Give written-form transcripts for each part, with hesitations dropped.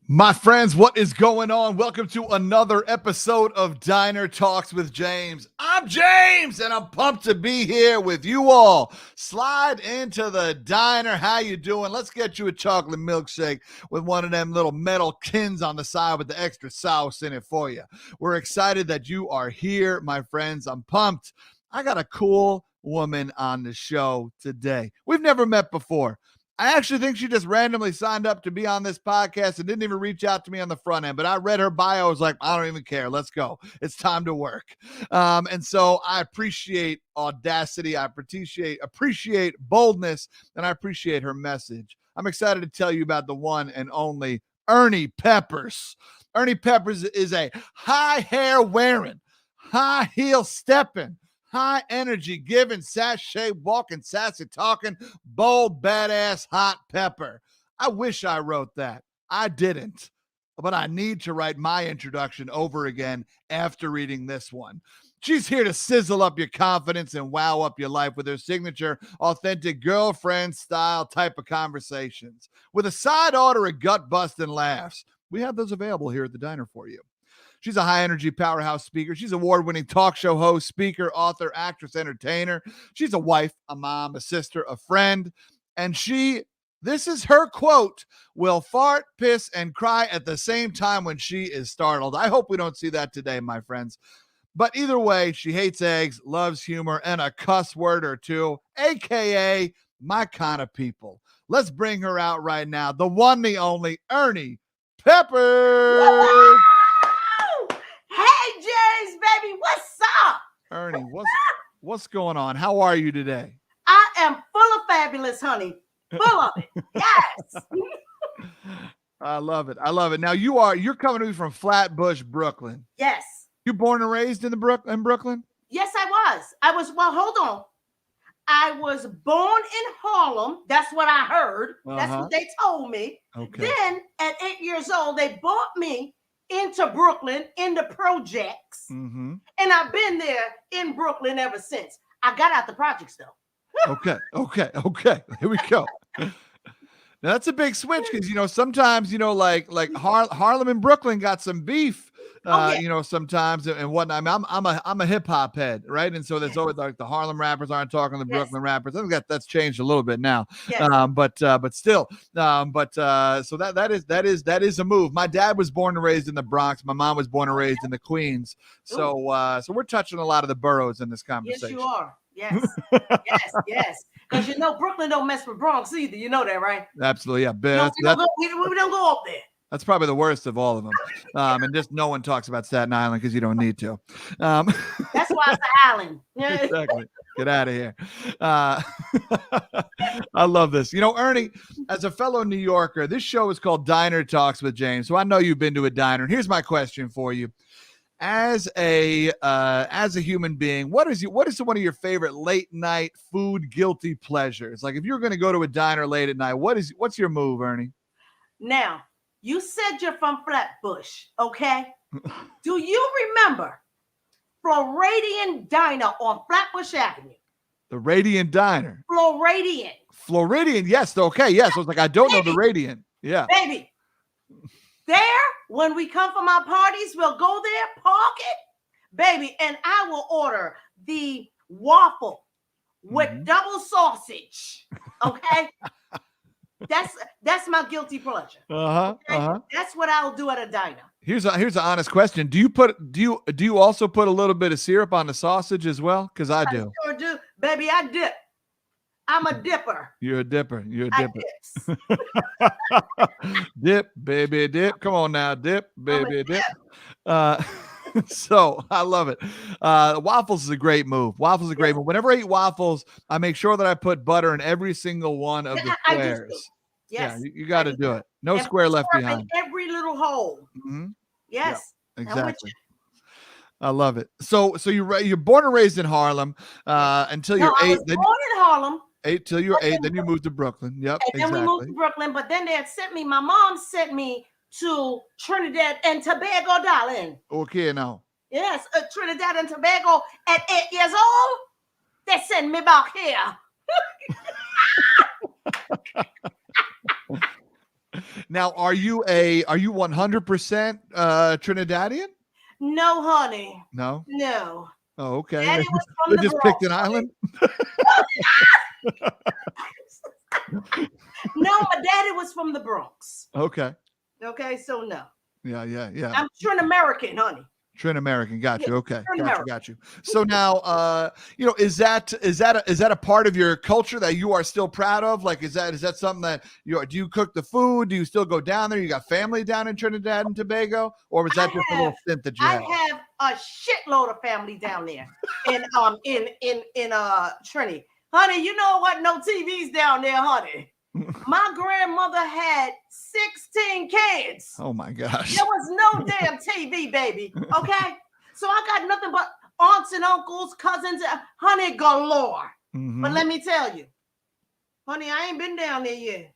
My friends, what is going on? Welcome to another episode of Diner Talks with James. I'm James, and I'm pumped to be here with you all. Slide into the diner. How you doing? Let's get you a chocolate milkshake with one of them little metal tins on the side with the extra sauce in it for you. We're excited that you are here, my friends. I'm pumped. I got a cool woman on the show today. We've never met before. I actually think she just randomly signed up to be on this podcast and didn't even reach out to me on the front end. But I read her bio. I was like, I don't even care. Let's go. It's time to work. And so I appreciate audacity. I appreciate boldness, and I appreciate her message. I'm excited to tell you about the one and only Ernee Peppers. Ernee Peppers is a high hair wearing, high heel stepping, high energy, giving, sachet walking, sassy talking, bold, badass, hot pepper. I wish I wrote that. I didn't, but I need to write my introduction over again after reading this one. She's here to sizzle up your confidence and wow up your life with her signature, authentic girlfriend style type of conversations. With a side order of gut busting laughs, we have those available here at the diner for you. She's a high-energy powerhouse speaker. She's an award-winning talk show host, speaker, author, actress, entertainer. She's a wife, a mom, a sister, a friend. And this is her quote, will fart, piss, and cry at the same time when she is startled. I hope we don't see that today, my friends. But either way, she hates eggs, loves humor, and a cuss word or two, a.k.a. my kind of people. Let's bring her out right now, the one, the only, Ernee Peppers. Hey, James, baby, what's up? Ernee, what's going on? How are you today? I am full of fabulous, honey. Full of it. Yes. I love it. I love it. Now you're coming to me from Flatbush, Brooklyn. Yes. You born and raised in Brooklyn? Yes, I was. Well, hold on. I was born in Harlem. That's what I heard. That's what they told me. Okay. Then at 8 years old, they brought me into Brooklyn in the projects. Mm-hmm. And I've been there in Brooklyn ever since. I got out the projects though. Okay. Here we go. Now that's a big switch because sometimes like Harlem and Brooklyn got some beef. Sometimes and whatnot. I mean, I'm a hip hop head, right? And so there's always like the Harlem rappers aren't talking to the Brooklyn rappers. I think that's changed a little bit now. Yes. But still, so that is a move. My dad was born and raised in the Bronx. My mom was born and raised in the Queens. So we're touching a lot of the boroughs in this conversation. Yes, you are. Yes. yes. Because Brooklyn don't mess with Bronx either. You know that, right? Absolutely, yeah. We don't go up there. That's probably the worst of all of them. And just no one talks about Staten Island because you don't need to. That's why it's an island. Exactly. Get out of here. I love this. Ernee, as a fellow New Yorker, this show is called Diner Talks with James. So I know you've been to a diner. And here's my question for you. As a human being, what is one of your favorite late night food guilty pleasures? Like if you're going to go to a diner late at night, what's your move, Ernee? Now, you said you're from Flatbush, okay? Do you remember Floridian Diner on Flatbush Avenue? The Radiant Diner. Floridian, yes. Okay, yes. I was like, I don't know the Radiant. Yeah. Baby. There, when we come from our parties, we'll go there, park it, baby, and I will order the waffle with double sausage, okay? That's my guilty pleasure. Okay? That's what I'll do at a diner. Here's an honest question. Do you also put a little bit of syrup on the sausage as well? Because I do. I sure do. Baby, I dip. I'm a dipper. You're a dipper. Dip, baby, dip. Come on now, dip, baby, dip. So I love it. Waffles is a great move. Whenever I eat waffles, I make sure that I put butter in every single one of the squares. Yes. Yeah, you got to do it. No square left behind. In every little hole. Mm-hmm. Yes. Yeah, exactly. I love it. So you're born and raised in Harlem until you're 8. I was born in Harlem. 8 till you're 8. Then you moved to Brooklyn. Yep. And then we moved to Brooklyn. But then my mom sent me to Trinidad and Tobago, darling. Okay, now. Yes, Trinidad and Tobago at 8 years old. They sent me back here. Now, are you 100% Trinidadian? No, honey. No. No. Oh, okay. Daddy was from They the just Bronx. picked an island. No, my daddy was from the Bronx. Okay. Okay, so no. Yeah. I'm Trin American, honey. Trin American, got you. Yeah, Okay, Trin got you. So now, is that a part of your culture that you are still proud of? Like, is that something that do you cook the food? Do you still go down there? You got family down in Trinidad and Tobago, or was that just a little stint that you had? I have a shitload of family down there in Trinity, honey. You know what? No TVs down there, honey. My grandmother had 16 kids. Oh my gosh. There was no damn TV, baby. Okay. So I got nothing but aunts and uncles, cousins, honey, galore. Mm-hmm. But let me tell you, honey, I ain't been down there yet.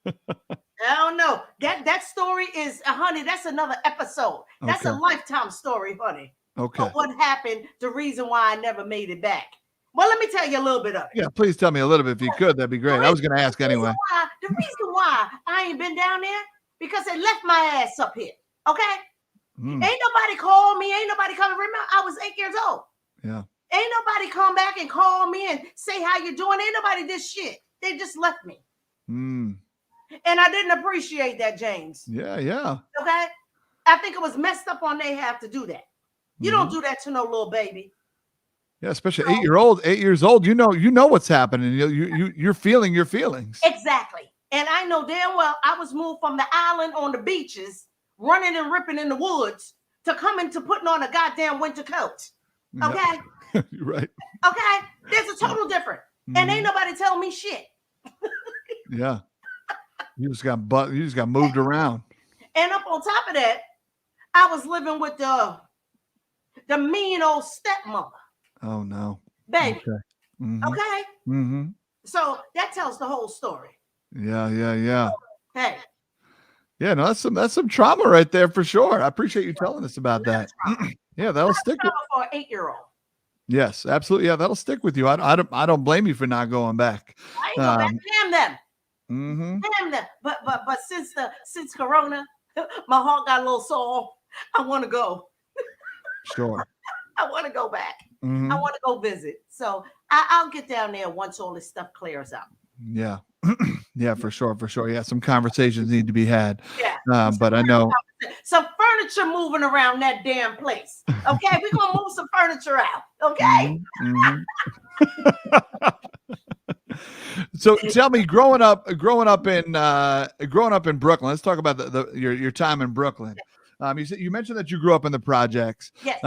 I don't know. That story is, honey, that's another episode. That's a lifetime story, honey. Okay. Of what happened, the reason why I never made it back. Well, let me tell you a little bit of it. Yeah, please tell me a little bit if you could. That'd be great. I was going to ask anyway. The reason why I ain't been down there, because they left my ass up here. Okay? Ain't nobody called me. Ain't nobody come. Remember, I was 8 years old. Yeah. Ain't nobody come back and call me and say how you doing. Ain't nobody did shit. They just left me. And I didn't appreciate that, James. Yeah. Okay? I think it was messed up on they have to do that. You don't do that to no little baby. Yeah, especially 8 years old. You know what's happening. You're feeling your feelings. Exactly. And I know damn well I was moved from the island on the beaches, running and ripping in the woods, to coming to putting on a goddamn winter coat. Okay? You're right. Okay? There's a total difference. And ain't nobody tell me shit. Yeah. You just got moved around. And up on top of that, I was living with the mean old stepmother. Oh no. Baby. Okay. Okay? So that tells the whole story. Yeah. Hey. Yeah, no, that's some trauma right there for sure. I appreciate you telling us about that. Yeah, that'll stick with for an 8-year-old. Yes, absolutely. Yeah, that'll stick with you. I don't blame you for not going back. I ain't going back. Damn them. Damn them. But since Corona, my heart got a little sore. I want to go. Sure. I want to go back. I want to go visit. So I'll get down there once all this stuff clears up. Yeah. Yeah, for sure. Yeah, some conversations need to be had. Yeah. But I know some furniture moving around that damn place. Okay, we're gonna move some furniture out. Okay. So tell me, growing up in Brooklyn. Let's talk about your time in Brooklyn. You mentioned that you grew up in the projects. Yes.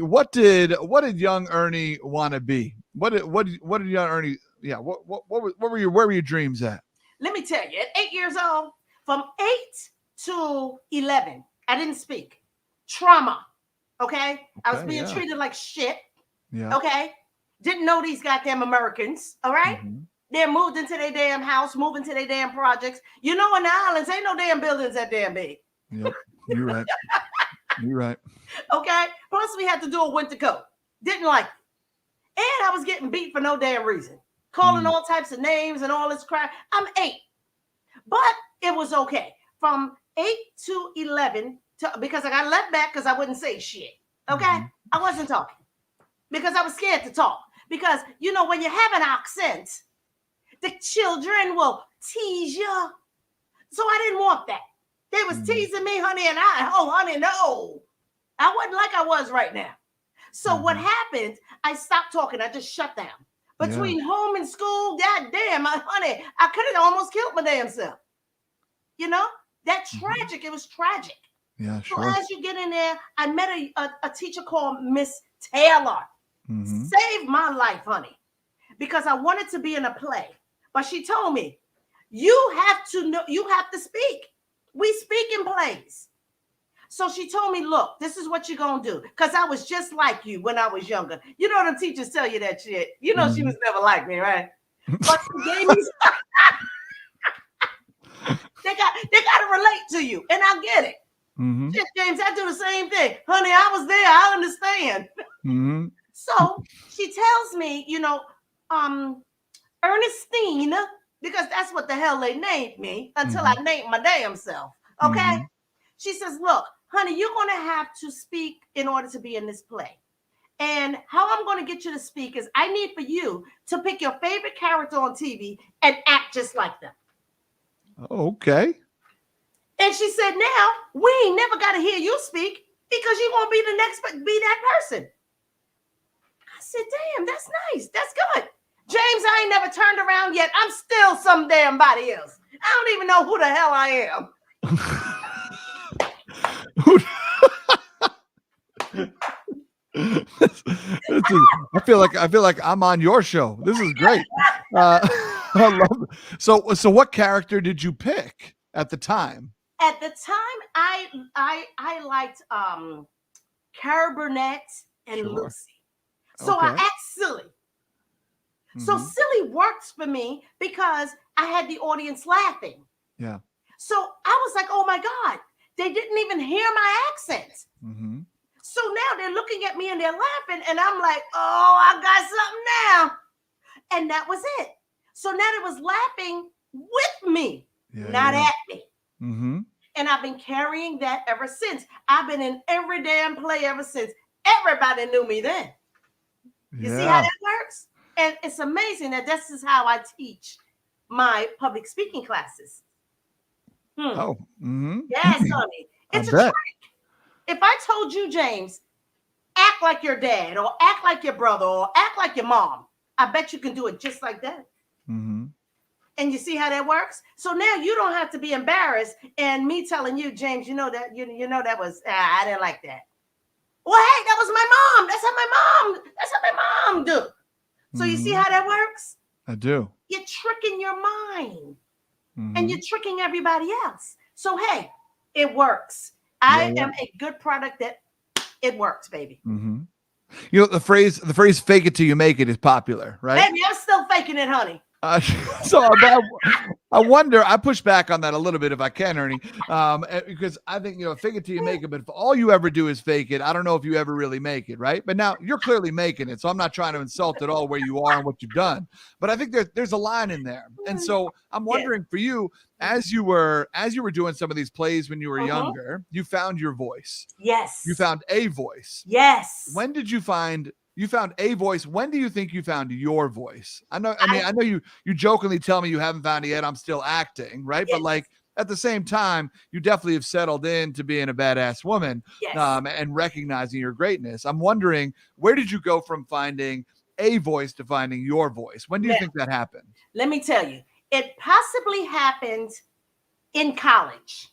What did young Ernie want to be? What did young Ernie? Yeah. Where were your dreams at? Let me tell you, at 8 years old, from 8 to 11, I didn't speak. Trauma. Okay. I was being treated like shit. Yeah. Okay. Didn't know these goddamn Americans. All right. They moved into their damn house, moving to their damn projects. You know, in the islands, ain't no damn buildings that damn big. Yep. You're right. You're right. Okay. Plus, we had to do a winter coat. Didn't like it. And I was getting beat for no damn reason. Calling all types of names and all this crap. I'm 8. But it was okay. From 8 to 11, because I got left back because I wouldn't say shit. Okay? I wasn't talking. Because I was scared to talk. Because, you know, when you have an accent, the children will tease you. So I didn't want that. They was teasing me, honey, and honey, no. I wasn't like I was right now. So what happened, I stopped talking. I just shut down. Between home and school, goddamn, honey, I could have almost killed my damn self. You know? That's tragic. It was tragic. Yeah, sure. So as you get in there, I met a teacher called Miss Taylor. Saved my life, honey, because I wanted to be in a play. But she told me, you have to know, you have to speak. We speak in plays. So she told me, look, this is what you're going to do. Because I was just like you when I was younger. You know, the teachers tell you that shit. You know, she was never like me, right? But she gave me they got to relate to you. And I get it. Shit, James, I do the same thing. Honey, I was there. I understand. So she tells me, you know, Ernestine, because that's what the hell they named me until I named my damn self. Okay. She says, look, honey, you're going to have to speak in order to be in this play. And how I'm going to get you to speak is I need for you to pick your favorite character on TV and act just like them. Okay. And she said, now we ain't never got to hear you speak because you're going to be the next, be that person. I said, damn, that's nice. That's good. James, I ain't never turned around yet. I'm still some damn body else. I don't even know who the hell I am. I feel like I'm on your show. This is great. I love it. So what character did you pick at the time? At the time, I liked Cara Burnett and Lucy. So I act silly. So silly works for me because I had the audience laughing. Yeah. So I was like, oh my God, they didn't even hear my accent. So now they're looking at me and they're laughing, and I'm like, oh, I got something now. And that was it. So now it was laughing with me, not at me. And I've been carrying that ever since. I've been in every damn play ever since. Everybody knew me then. You see how that works? And it's amazing that this is how I teach my public speaking classes. Oh, yes, honey. It's a trick. If I told you, James, act like your dad or act like your brother or act like your mom, I bet you can do it just like that. And you see how that works? So now you don't have to be embarrassed and me telling you, James, you know that that was, I didn't like that. Well, hey, that was my mom. That's how my mom do. So you see how that works? I do. You're tricking your mind and you're tricking everybody else. So, hey, it works. I am a good product that it works, baby. You know, the phrase fake it till you make it is popular, right? Baby, I'm still faking it, honey. So I wonder, I push back on that a little bit if I can, Ernie, because I think, fake it till you make it, but if all you ever do is fake it, I don't know if you ever really make it, right? But now you're clearly making it, so I'm not trying to insult at all where you are and what you've done, but I think there's a line in there. And so I'm wondering for you, as you were doing some of these plays when you were younger, you found your voice. Yes. You found a voice. Yes. When did you found a voice? When do you think you found your voice? I know you jokingly tell me you haven't found it yet. I'm still acting, right? Yes. But like at the same time, you definitely have settled into being a badass woman, and recognizing your greatness. I'm wondering, where did you go from finding a voice to finding your voice? When do you think that happened? Let me tell you, it possibly happened in college.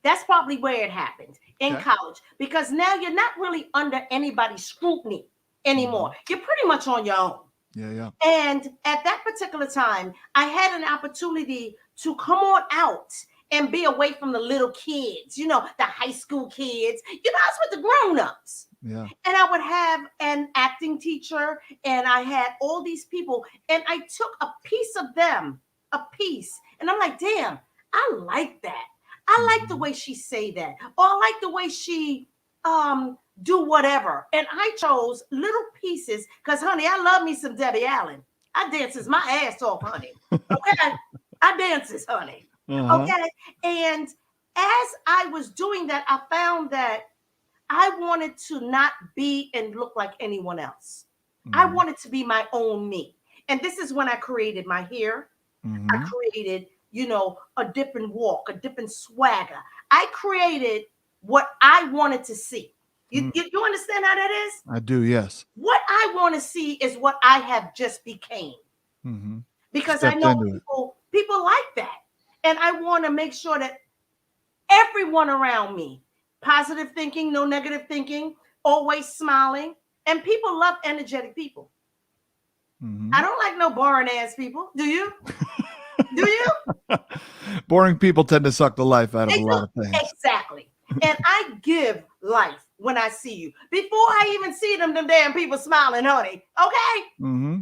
That's probably where it happened, in college, because now you're not really under anybody's scrutiny anymore. You're pretty much on your own. Yeah. And at that particular time, I had an opportunity to come on out and be away from the little kids, the high school kids. I was with the grown-ups. Yeah. And I would have an acting teacher, and I had all these people, and I took a piece of them, and I'm like, damn, I like that. I like the way she say that, or I like the way she do whatever. And I chose little pieces because, honey, I love me some Debbie Allen. I dances my ass off, honey. Okay, I dances, honey. Okay, and as I was doing that, I found that I wanted to not be and look like anyone else. I wanted to be my own me, and this is when I created my hair. I created, a different walk, a different swagger. I created what I wanted to see. You understand how that is? I do, yes. What I want to see is what I have just became. Because I know people like that. And I want to make sure that everyone around me, positive thinking, no negative thinking, always smiling. And people love energetic people. I don't like no boring ass people. Do you? Do you? Boring people tend to suck the life out of a lot of things. Exactly. And I give life when I see you. Before I even see them damn people smiling, honey. Okay?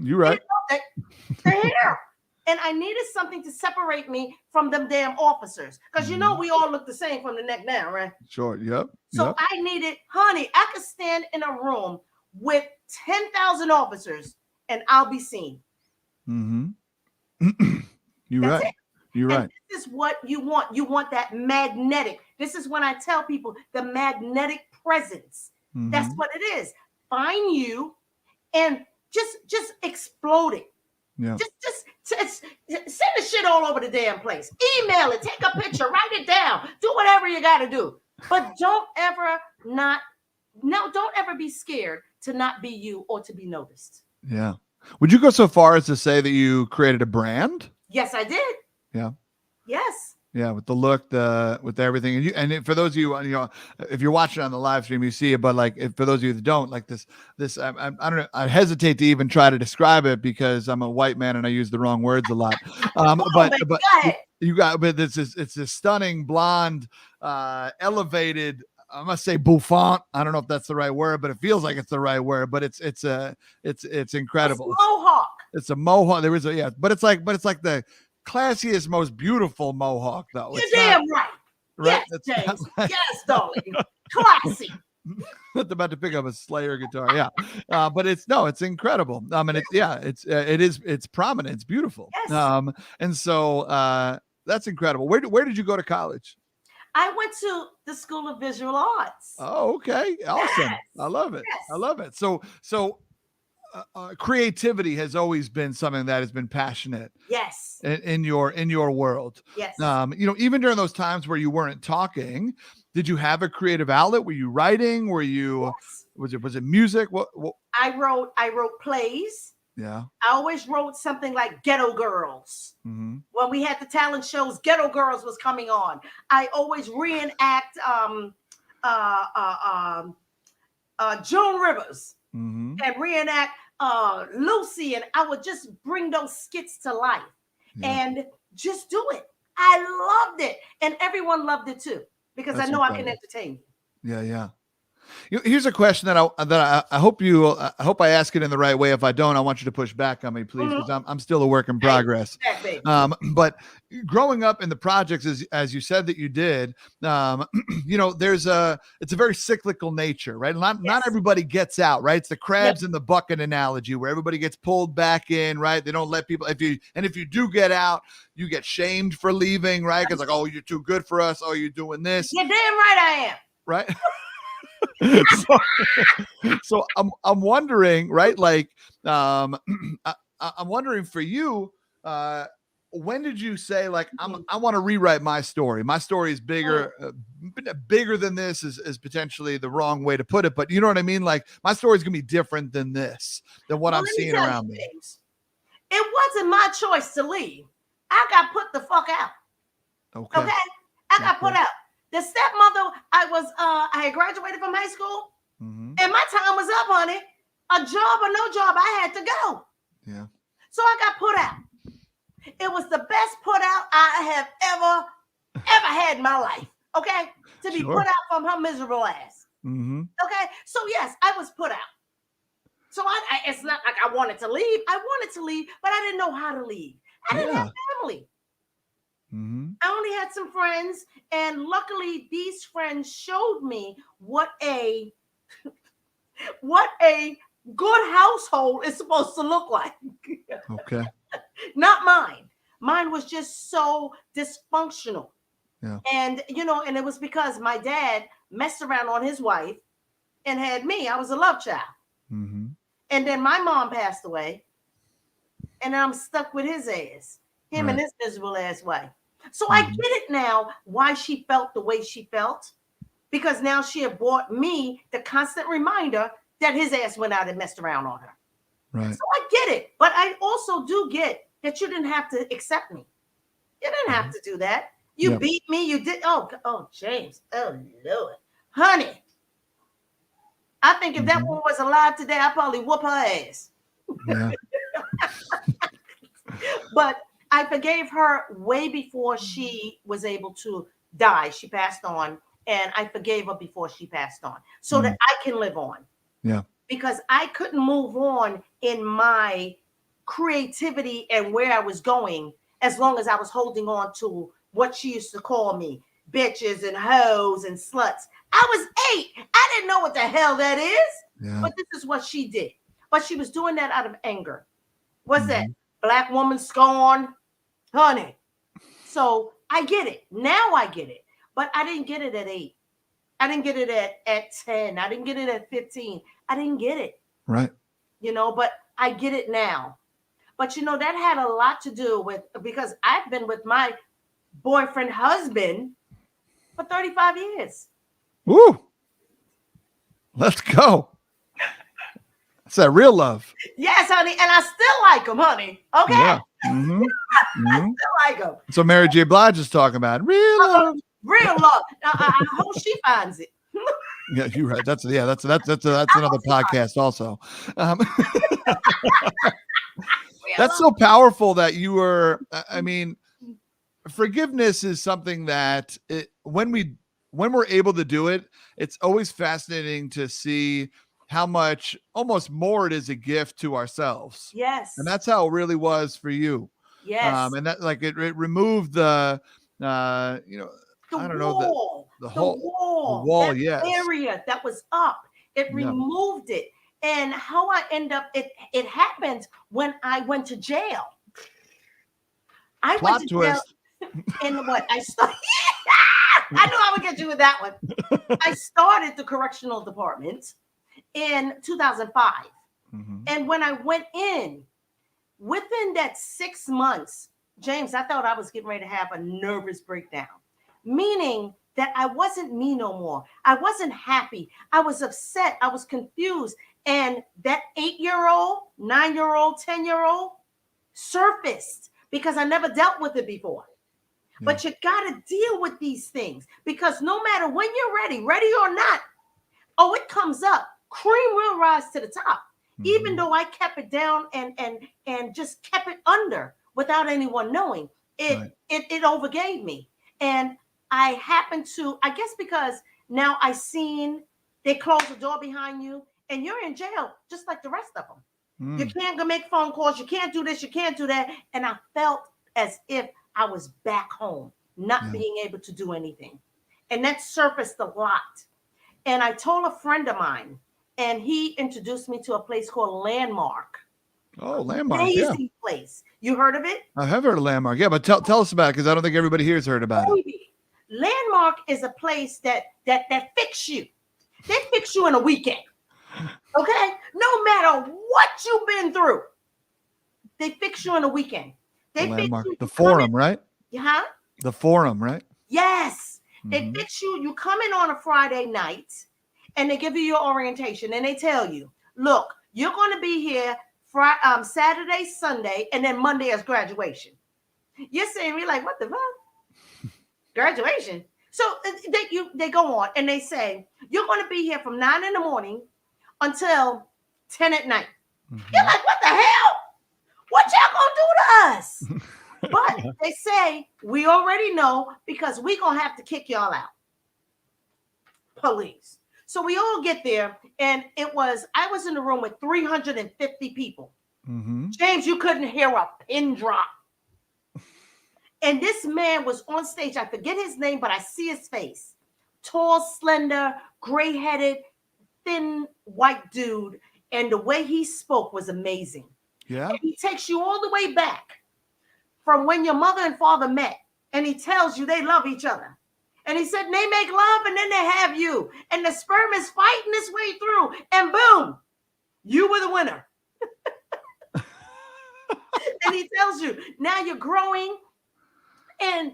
You're right. They're here. And I needed something to separate me from them damn officers. Because we all look the same from the neck down, right? Sure, yep. So I needed, honey, I could stand in a room with 10,000 officers and I'll be seen. You're That's right. it. You're And right. this is what you want. You want that magnetic. This is when I tell people the magnetic presence. That's Mm-hmm. what it is. Find you and just explode it. Yeah. Just send the shit all over the damn place. Email it, take a picture, write it down, do whatever you got to do. But don't ever be scared to not be you or to be noticed. Yeah. Would you go so far as to say that you created a brand? Yes, I did. Yeah. Yes. Yeah, with the look, with everything, for those of you, if you're watching on the live stream, you see it. But like, for those of you that don't, like this, I don't know. I hesitate to even try to describe it because I'm a white man and I use the wrong words a lot. But Go ahead. it's this stunning blonde, elevated. I must say bouffant. I don't know if that's the right word, but it feels like it's the right word. But it's incredible. It's mohawk. It's a mohawk. There is but it's like the classiest, most beautiful mohawk, though. You're It's damn not, right. right? Yes, It's James. not like, Yes, darling. Classy. I'm about to pick up a Slayer guitar, yeah. But it's incredible. It's prominent. It's beautiful. Yes. And so that's incredible. Where did you go to college? I went to the School of Visual Arts. Oh, okay, awesome. Yes. I love it. Yes. I love it. So creativity has always been something that has been passionate. Yes. In your world. Yes. Even during those times where you weren't talking, did you have a creative outlet? Were you writing? Were you? Yes. Was it music? What? I wrote plays. Yeah. I always wrote something like Ghetto Girls. Mm-hmm. When we had the talent shows, Ghetto Girls was coming on. I always reenact Joan Rivers Mm-hmm. and reenact Lucy, and I would just bring those skits to life and just do it. I loved it, and everyone loved it too because I know I can entertain you. Yeah. Here's a question that I hope I ask it in the right way. If I don't, I want you to push back on me, please, because I'm still a work in progress. But growing up in the projects, as you said that you did, it's a very cyclical nature, right? Not everybody gets out, right? It's the crabs in the bucket analogy where everybody gets pulled back in, right? They don't let people. If you do get out, you get shamed for leaving, right? Because like, oh, you're too good for us. Oh, you're doing this. You're damn right I am. Right. so I'm wondering, right? Like, I'm wondering for you, when did you say like, I want to rewrite my story? My story is bigger than this is potentially the wrong way to put it, but you know what I mean? Like my story is gonna be different than what I'm seeing around me. It wasn't my choice to leave. I got put the fuck out. Okay. I got put out. The stepmother, I had graduated from high school, and my time was up, honey. A job or no job, I had to go. Yeah. So I got put out. It was the best put out I have ever had in my life. Okay, to be put out from her miserable ass. Okay, so yes, I was put out. So it's not like I wanted to leave. I wanted to leave, but I didn't know how to leave. I didn't have family. I only had some friends, and luckily these friends showed me what a good household is supposed to look like. Okay. Not mine. Mine was just so dysfunctional. Yeah. And and it was because my dad messed around on his wife and had me. I was a love child. And then my mom passed away, and I'm stuck with his ass. Him and his miserable ass wife. So I get it now why she felt the way she felt, because now she had brought me the constant reminder that his ass went out and messed around on her. Right. So I get it, but I also do get that you didn't have to accept me. You didn't have to do that. You beat me. You did. Oh, James. Oh, Lord. Honey, I think if that woman was alive today, I'd probably whoop her ass. Yeah. But I forgave her way before she was able to die. She passed on, and I forgave her before she passed on so that I can live on. Yeah. Because I couldn't move on in my creativity and where I was going as long as I was holding on to what she used to call me, bitches and hoes and sluts. I was 8. I didn't know what the hell that is, but this is what she did. But she was doing that out of anger. What's that? Black woman scorn, honey. So I get it. Now I get it. But I didn't get it at 8. I didn't get it at 10. I didn't get it at 15. I didn't get it. Right. But I get it now. But that had a lot to do with, because I've been with my boyfriend husband for 35 years. Woo. Let's go. That's that real love. Yes, honey. And I still like him, honey. Okay. Yeah. Mm-hmm. I still like him. So Mary J. Blige is talking about real love. Real love. I hope she finds it. Yeah, you're right. That's another podcast also. That's so powerful that you were, I mean, forgiveness is something that when we're able to do it, it's always fascinating to see how much almost more it is a gift to ourselves. Yes. And that's how it really was for you. Yes. And that, like, it removed the wall, the wall, that yes. area that was up. It removed it. And how I end up, it happened when I went to jail. I Plot went to twist. jail. And what? I started. I knew I would get you with that one. I started the correctional department in 2005. Mm-hmm. And when I went in, within that 6 months, James, I thought I was getting ready to have a nervous breakdown, meaning that I wasn't me no more. I wasn't happy. I was upset. I was confused. And that 8-year-old, 9-year-old, 10-year-old surfaced because I never dealt with it before. Yeah. But you got to deal with these things, because no matter when you're ready or not, it comes up. Cream will rise to the top. Mm-hmm. Even though I kept it down and just kept it under without anyone knowing, it overgave me. And I happened to, I guess because now I seen they close the door behind you and you're in jail just like the rest of them. Mm. You can't go make phone calls. You can't do this. You can't do that. And I felt as if I was back home, not being able to do anything. And that surfaced a lot. And I told a friend of mine, and he introduced me to a place called Landmark. Oh, Landmark. Amazing place. You heard of it? I have heard of Landmark. Yeah, but tell us about it, because I don't think everybody here has heard about it. Landmark is a place that fix you. They fix you in a weekend. Okay? No matter what you've been through, they fix you in a weekend. They Landmark. Fix you. The Forum, right? Yeah. The Forum, right? Yes. Mm-hmm. They fix you. You come in on a Friday night, and they give you your orientation, and they tell you, look, you're going to be here Saturday, Sunday, and then Monday is graduation. You're saying, me like, what the fuck? Graduation? So they go on, and they say, you're going to be here from 9 a.m. until 10 p.m. Mm-hmm. You're like, what the hell? What y'all going to do to us? But they say, we already know, because we going to have to kick y'all out. Police. So we all get there, and I was in the room with 350 people. Mm-hmm. James, you couldn't hear a pin drop. And this man was on stage. I forget his name, but I see his face. Tall, slender, gray-headed, thin, white dude. And the way he spoke was amazing. Yeah. And he takes you all the way back from when your mother and father met. And he tells you they love each other. And he said, they make love and then they have you. And the sperm is fighting its way through. And boom, you were the winner. And he tells you, now you're growing and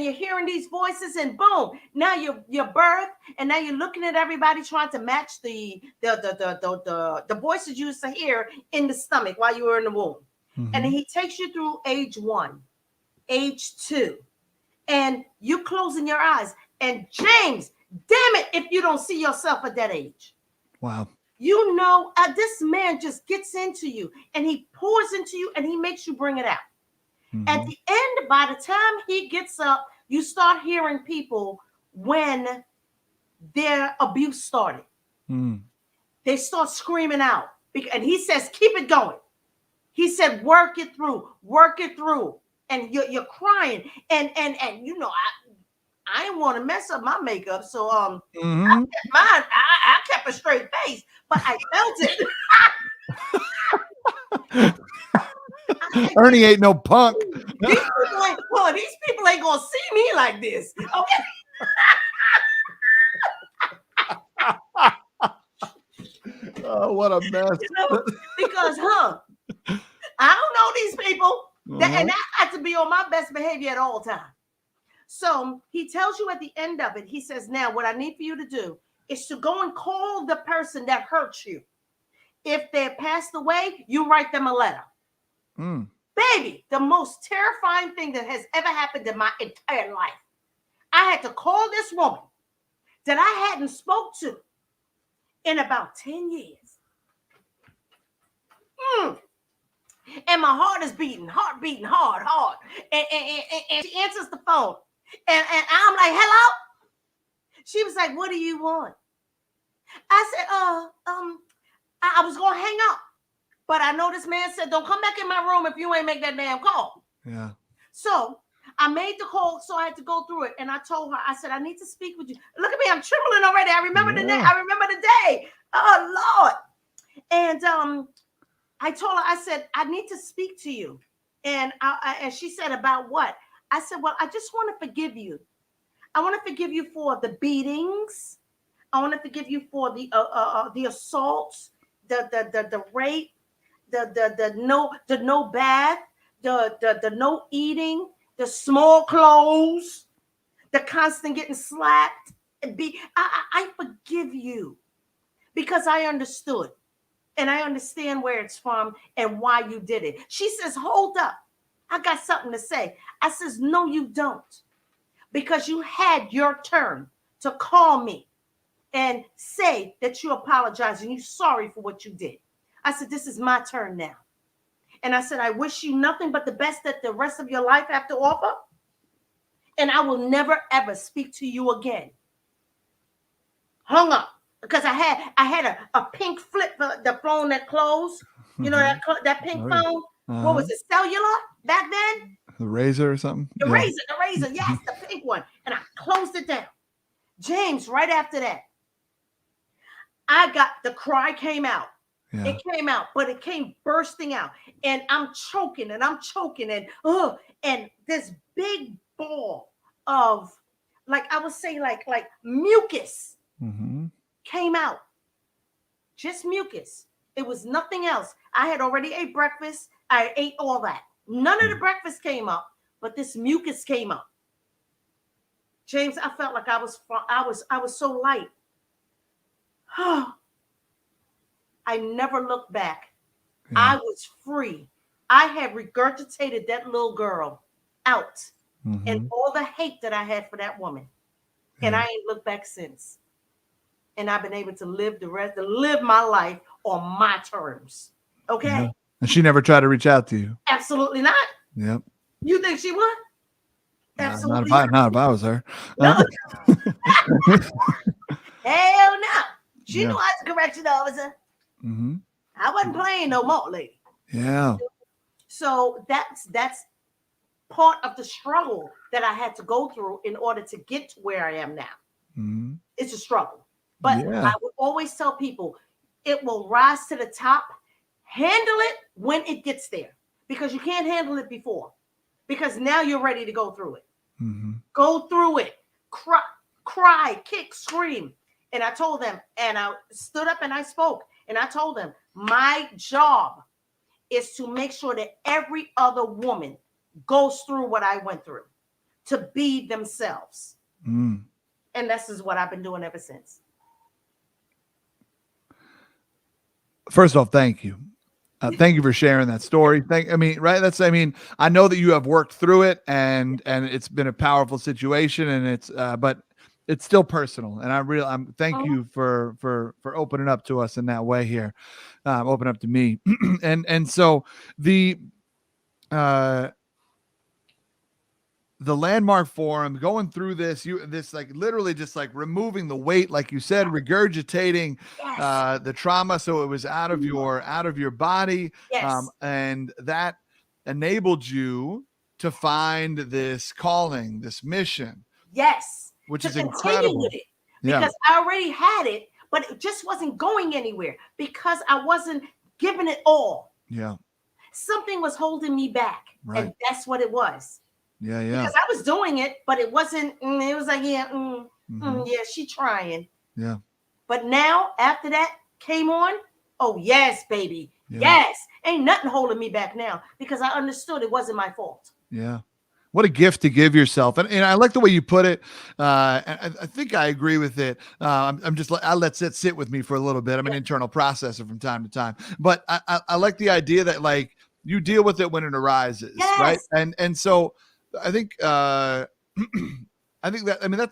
you're hearing these voices, and boom, now you're birthed, and now you're looking at everybody trying to match the voices you used to hear in the stomach while you were in the womb. Mm-hmm. And he takes you through age 1, age 2. And you closing your eyes. And James, damn it, if you don't see yourself at that age. Wow. You know, this man just gets into you, and he pours into you, and he makes you bring it out. Mm-hmm. At the end, by the time he gets up, you start hearing people when their abuse started. Mm. They start screaming out. And he says, keep it going. He said, work it through. And you're crying. And you know, I didn't want to mess up my makeup. So mm-hmm. I kept a straight face, but I felt it. Ernie ain't no punk. These people ain't gonna see me like this. Okay. Oh, what a mess. Because, I don't know these people. And I had to be on my best behavior at all times. So he tells you at the end of it, he says, now what I need for you to do is to go and call the person that hurt you. If they passed away, you write them a letter. Baby, the most terrifying thing that has ever happened in my entire life. I had to call this woman that I hadn't spoke to in about 10 years. And my heart is beating hard. And she answers the phone. And I'm like, hello? She was like, what do you want? I said, I was going to hang up. But I know this man said, don't come back in my room if you ain't make that damn call. Yeah. So I made the call, so I had to go through it. And I told her, I said, I need to speak with you. Look at me, I'm trembling already. I remember the day. I remember the day. Oh, Lord. And I told her, I said, I need to speak to you. And she said, about what? I said, well, I just want to forgive you. I want to forgive you for the beatings. I want to forgive you for the assaults, the rape, the no bath, the no eating, the small clothes, the constant getting slapped. I forgive you because I understood. And I understand where it's from and why you did it. She says, hold up. I got something to say. I says, no, you don't. Because you had your turn to call me and say that you apologize and you're sorry for what you did. I said, this is my turn now. And I said, I wish you nothing but the best that the rest of your life have to offer. And I will never, ever speak to you again. Hung up. Because I had a pink flip, the phone that closed. You know, that pink phone. What was it, cellular back then? The Razor or something? The Razor, yes, the pink one. And I closed it down. James, right after that, the cry came out. Yeah. It came out, but it came bursting out. And I'm choking and this big ball of, like I would say, like mucus came out. Just mucus. It was nothing else. I had already ate breakfast. I ate all that. None of the breakfast came up, but this mucus came up. James, I felt like I was so light. I never looked back. Yeah. I was free. I had regurgitated that little girl out and all the hate that I had for that woman. Yeah. And I ain't looked back since. And I've been able to live my life on my terms. Okay. Yeah. And she never tried to reach out to you. Absolutely not. Yep. You think she would? Absolutely not if I was her. No. Hell no. She knew I was a correction officer. I wasn't playing no more, lady. Yeah. So that's part of the struggle that I had to go through in order to get to where I am now. It's a struggle. But I would always tell people, it will rise to the top. Handle it when it gets there, because you can't handle it before, because now you're ready to go through it. Go through it. Cry, kick, scream. And I told them, and I stood up and I spoke, and I told them, my job is to make sure that every other woman goes through what I went through, to be themselves. And this is what I've been doing ever since. First off, thank you. Thank you for sharing that story. I know that you have worked through it, and it's been a powerful situation, and but it's still personal. And thank you for opening up to us in that way here, open up to me. and so the Landmark Forum, going through this like literally just like removing the weight, like you said, regurgitating the trauma, so it was out of your body. And that enabled you to find this calling, this mission. Which is incredible. With it, because I already had it, but it just wasn't going anywhere because I wasn't giving it all. something was holding me back. Right. And that's what it was. Yeah. Because I was doing it, but it wasn't, it was like, yeah, yeah, she trying. Yeah. But now, after that came on, oh, yes, baby. Yeah. Yes. Ain't nothing holding me back now because I understood it wasn't my fault. Yeah. What a gift to give yourself. And I like the way you put it. I think I agree with it. I let it sit with me for a little bit. I'm an internal processor from time to time, but I like the idea that like you deal with it when it arises. Yes. Right. And so I think,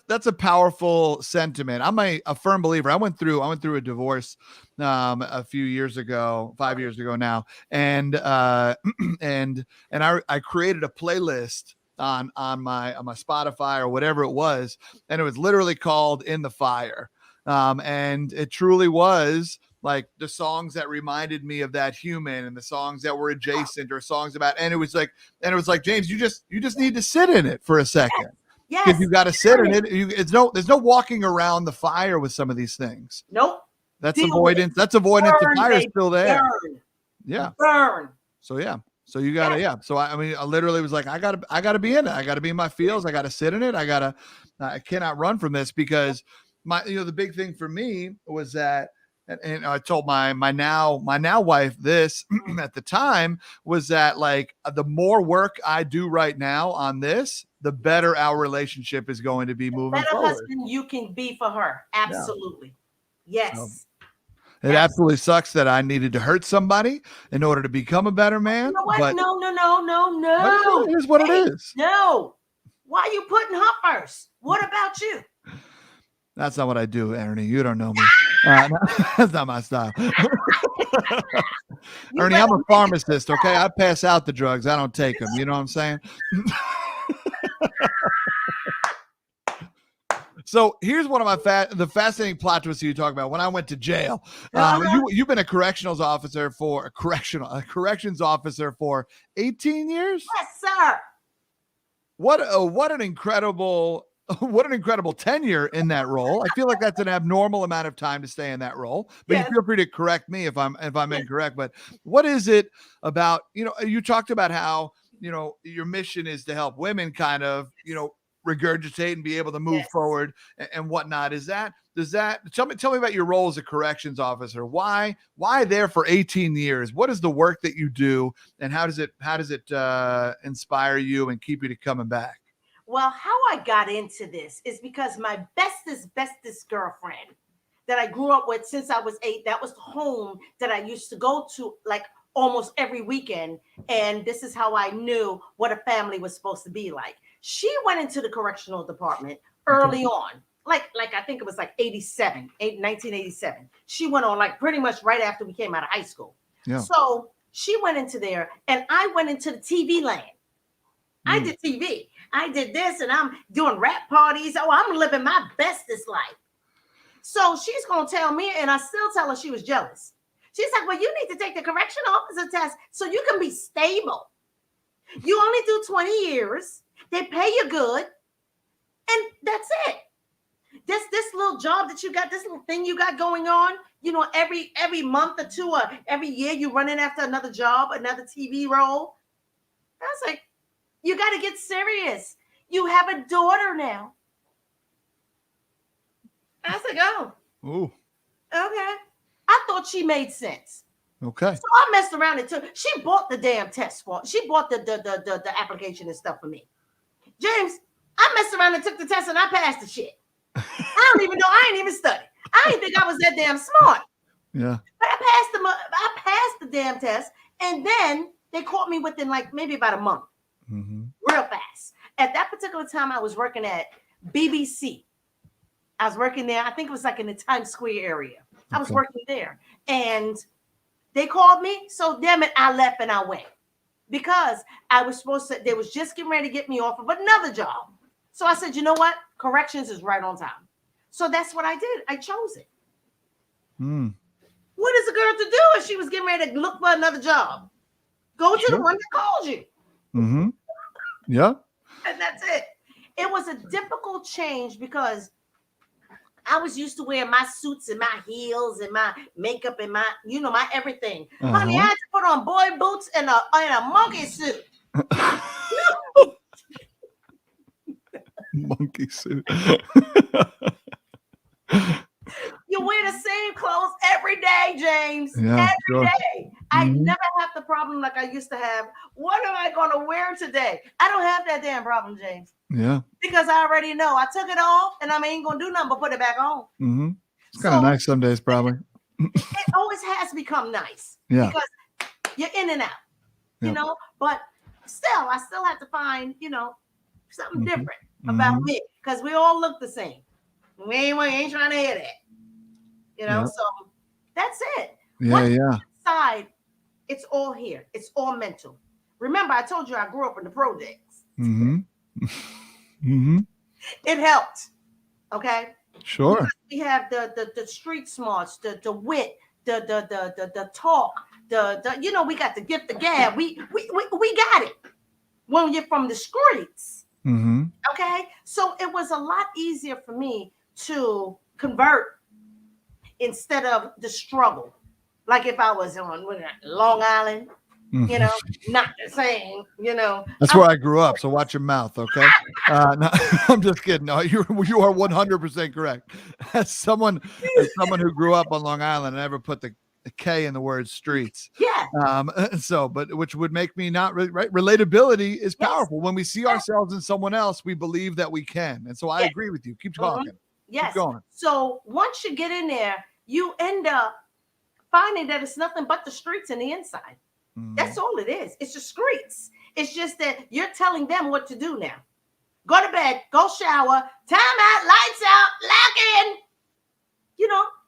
that's a powerful sentiment. I'm a firm believer. I went through a divorce a few years ago, 5 years ago now, and and I created a playlist on my Spotify or whatever it was, and it was literally called "In the Fire," and it truly was like the songs that reminded me of that human and the songs that were adjacent or songs about, and it was like James, you just need to sit in it for a second. Yes. Because you got to sit in it. There's no walking around the fire with some of these things. Nope. That's avoidance. That's avoidance. The fire's still there. Burn. Yeah. Burn. So yeah. So you gotta, yeah. So I literally was like, I gotta be in it. I gotta be in my feels. I gotta sit in it. I cannot run from this because the big thing for me was that, and I told my now wife this at the time was that like the more work I do right now on this, the better our relationship is going to be moving better forward. Husband you can be for her. Absolutely. Yeah. Yes. It absolutely sucks that I needed to hurt somebody in order to become a better man. You know what? But No. It is what it is. No. Why are you putting her first? What about you? That's not what I do, Ernie. You don't know me. That's not my style. Ernie, I'm a pharmacist, okay? I pass out the drugs. I don't take them. You know what I'm saying? So here's one of the fascinating plot twists you talk about. When I went to jail, you've been a corrections officer for 18 years. Yes, sir. What an incredible tenure in that role. I feel like that's an abnormal amount of time to stay in that role. But you feel free to correct me if I'm incorrect. But what is it about? You talked about how your mission is to help women kind of regurgitate and be able to move forward and whatnot. Does that tell me about your role as a corrections officer? Why there for 18 years? What is the work that you do, and how does it inspire you and keep you to coming back? Well, how I got into this is because my bestest girlfriend that I grew up with since I was 8, that was the home that I used to go to like almost every weekend. And this is how I knew what a family was supposed to be like. She went into the correctional department early on, like I think it was like 1987. She went on like pretty much right after we came out of high school. Yeah. So she went into there and I went into the TV land. I did TV. I did this and I'm doing rap parties. Oh, I'm living my bestest life. So she's going to tell me, and I still tell her she was jealous. She's like, well, you need to take the correction officer test so you can be stable. You only do 20 years. They pay you good. And that's it. This little job that you got, this little thing you got going on, every month or two or every year you running after another job, another TV role. I was like, you got to get serious. You have a daughter now. I was like, oh. Ooh. Okay. I thought she made sense. Okay. So I messed around and took. She bought the damn test for. She bought the application and stuff for me. James, I messed around and took the test and I passed the shit. I don't even know. I ain't even studied. I didn't think I was that damn smart. Yeah. But I passed the damn test, and then they caught me within like maybe about a month. Mm-hmm. Real fast. At that particular time, I was working at BBC. I was working there. I think it was like in the Times Square area. I was working there, and they called me. So damn it, I left and I went because I was supposed to. They was just getting ready to get me off of another job. So I said, you know what? Corrections is right on time. So that's what I did. I chose it. What is a girl to do if she was getting ready to look for another job? Go to the one that called you. Mm-hmm. Yeah. And that's it. It was a difficult change because I was used to wearing my suits and my heels and my makeup and my, my everything. Honey, I had to put on boy boots and a monkey suit. Monkey suit. You wear the same clothes every day, James. Yeah, every day. I never have the problem like I used to have. What am I going to wear today? I don't have that damn problem, James. Yeah. Because I already know. I took it off and I ain't going to do nothing but put it back on. Mm-hmm. It's kind of nice some days, probably. It always has become nice. Yeah. Because you're in and out, but still, I still have to find, something different about me because we all look the same. We ain't trying to hear that, so that's it. Yeah. Inside, it's all here. It's all mental. Remember, I told you I grew up in the projects. It helped. Okay. Sure. Because we have the street smarts, the wit, the talk, we got the gift of gab. We got it when you're from the streets. Okay. So it was a lot easier for me to convert instead of the struggle. Like if I was on Long Island, not the same, That's where I grew up. So watch your mouth. Okay. No, I'm just kidding. No, you are 100% correct. As someone who grew up on Long Island and never put the K in the word streets. Yeah. But which would make me not really right. Relatability is powerful. When we see ourselves in someone else, we believe that we can. And so I agree with you. Keep talking. Yes. Keep going. So once you get in there, you end up finding that it's nothing but the streets and the inside. That's all it is. It's the streets. It's just that you're telling them what to do now. Go to bed, go shower, time out, lights out, lock in.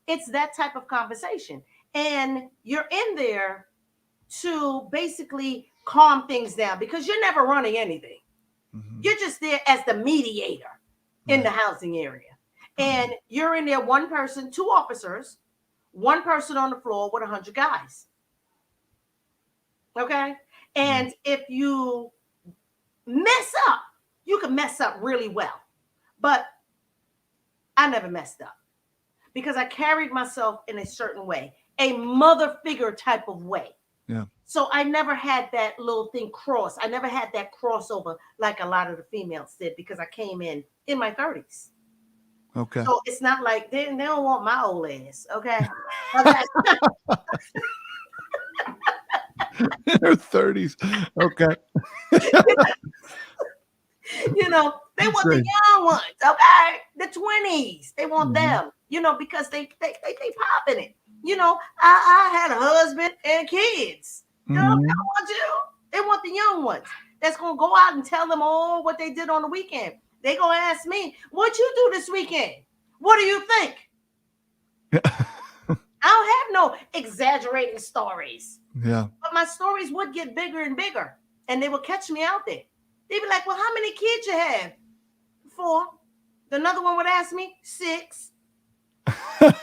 It's that type of conversation. And you're in there to basically calm things down because you're never running anything. You're just there as the mediator in the housing area. And you're in there, one person, 2 officers, 1 person on the floor with 100 guys. Okay. And if you mess up, you can mess up really well. But I never messed up because I carried myself in a certain way, a mother figure type of way. Yeah. So I never had that little thing cross. I never had that crossover like a lot of the females did because I came in my 30s. Okay. So it's not like they don't want my old ass. Okay. In her 30s. Okay. They want the young ones. Okay. The 20s. They want them, because they popping it. I had a husband and kids. They don't want you. They want the young ones that's going to go out and tell them all what they did on the weekend. They going to ask me, what you do this weekend? What do you think? I don't have no exaggerating stories. Yeah. But my stories would get bigger and bigger. And they would catch me out there. They'd be like, well, how many kids you have? 4. Another one would ask me, 6. They'd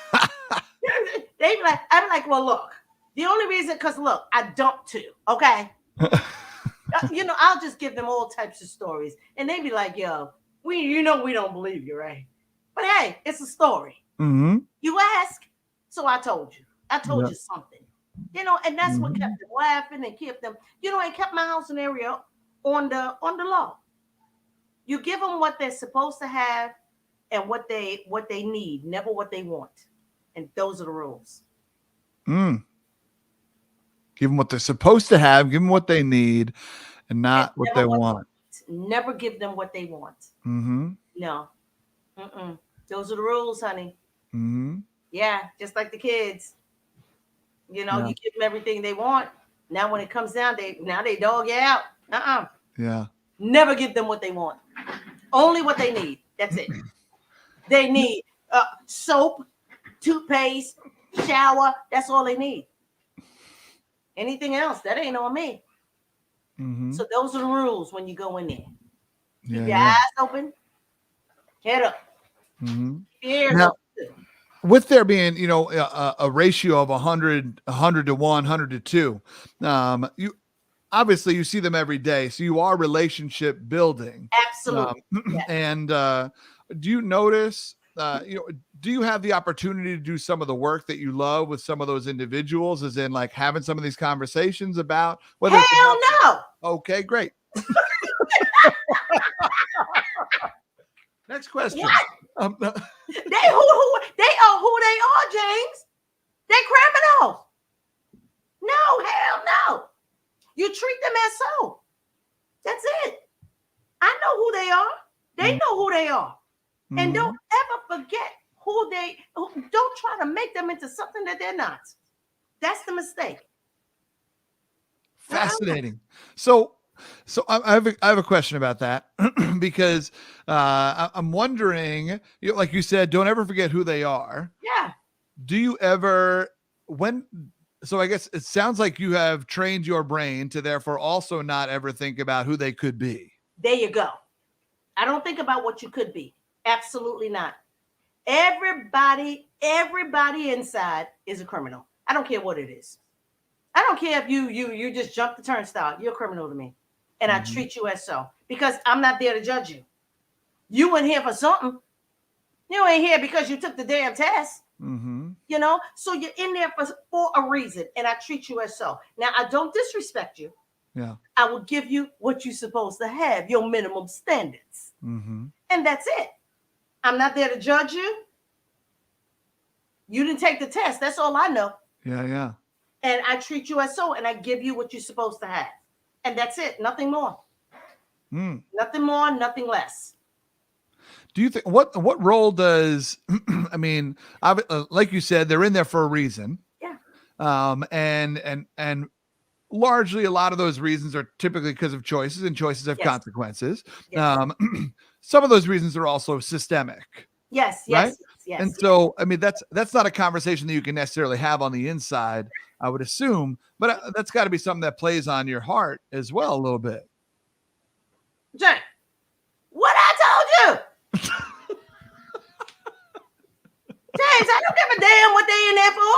be like, I'd be like, well, look, the only reason, because look, I dumped 2. Okay. I'll just give them all types of stories. And they'd be like, yo, we don't believe you, right? But hey, it's a story. You ask. So I told you. I told you something. And that's what kept them laughing and kept them, and kept my housing area on the law. You give them what they're supposed to have and what they need, never what they want. And those are the rules. Give them what they're supposed to have, give them what they need, and not what they want. Never give them what they want. No. Those are the rules, honey. Yeah, just like the kids. You give them everything they want. Now when it comes down, they dog you out. Yeah. Never give them what they want. Only what they need. That's it. They need soap, toothpaste, shower. That's all they need. Anything else, that ain't on me. So those are the rules when you go in there. Keep your eyes open, head up. Ears now, open. With there being, a ratio of 100 to 1, 100 to 2, you obviously see them every day. So you are relationship building. Absolutely. And do you notice do you have the opportunity to do some of the work that you love with some of those individuals, as in like having some of these conversations about whether it's Hell about, no. okay, great. Next question. What? They are who they are, James. They criminals. No, hell no. You treat them as so. That's it. I know who they are. They know who they are. And don't ever forget don't try to make them into something that they're not. That's the mistake. Fascinating. So I have a question about that because I'm wondering, like you said, don't ever forget who they are. Yeah. Do you ever, so I guess it sounds like you have trained your brain to therefore also not ever think about who they could be. There you go. I don't think about what you could be. Absolutely not. Everybody inside is a criminal. I don't care what it is. I don't care if you just jump the turnstile. You're a criminal to me. And I treat you as so. Because I'm not there to judge you. You went here for something. You ain't here because you took the damn test. So you're in there for a reason. And I treat you as so. Now, I don't disrespect you. Yeah. I will give you what you're supposed to have, your minimum standards. And that's it. I'm not there to judge you. You didn't take the test. That's all I know. Yeah. And I treat you as so, and I give you what you're supposed to have. And that's it. Nothing more. Nothing more, nothing less. Do you think what role does I mean, like you said, they're in there for a reason. Yeah. And largely a lot of those reasons are typically because of choices, and choices have consequences. Yes. Some of those reasons are also systemic. Yes. Right? Yes. And so, I mean, that's not a conversation that you can necessarily have on the inside, I would assume, but that's got to be something that plays on your heart as well a little bit. Jay, what I told you. James, I don't give a damn what they in there for.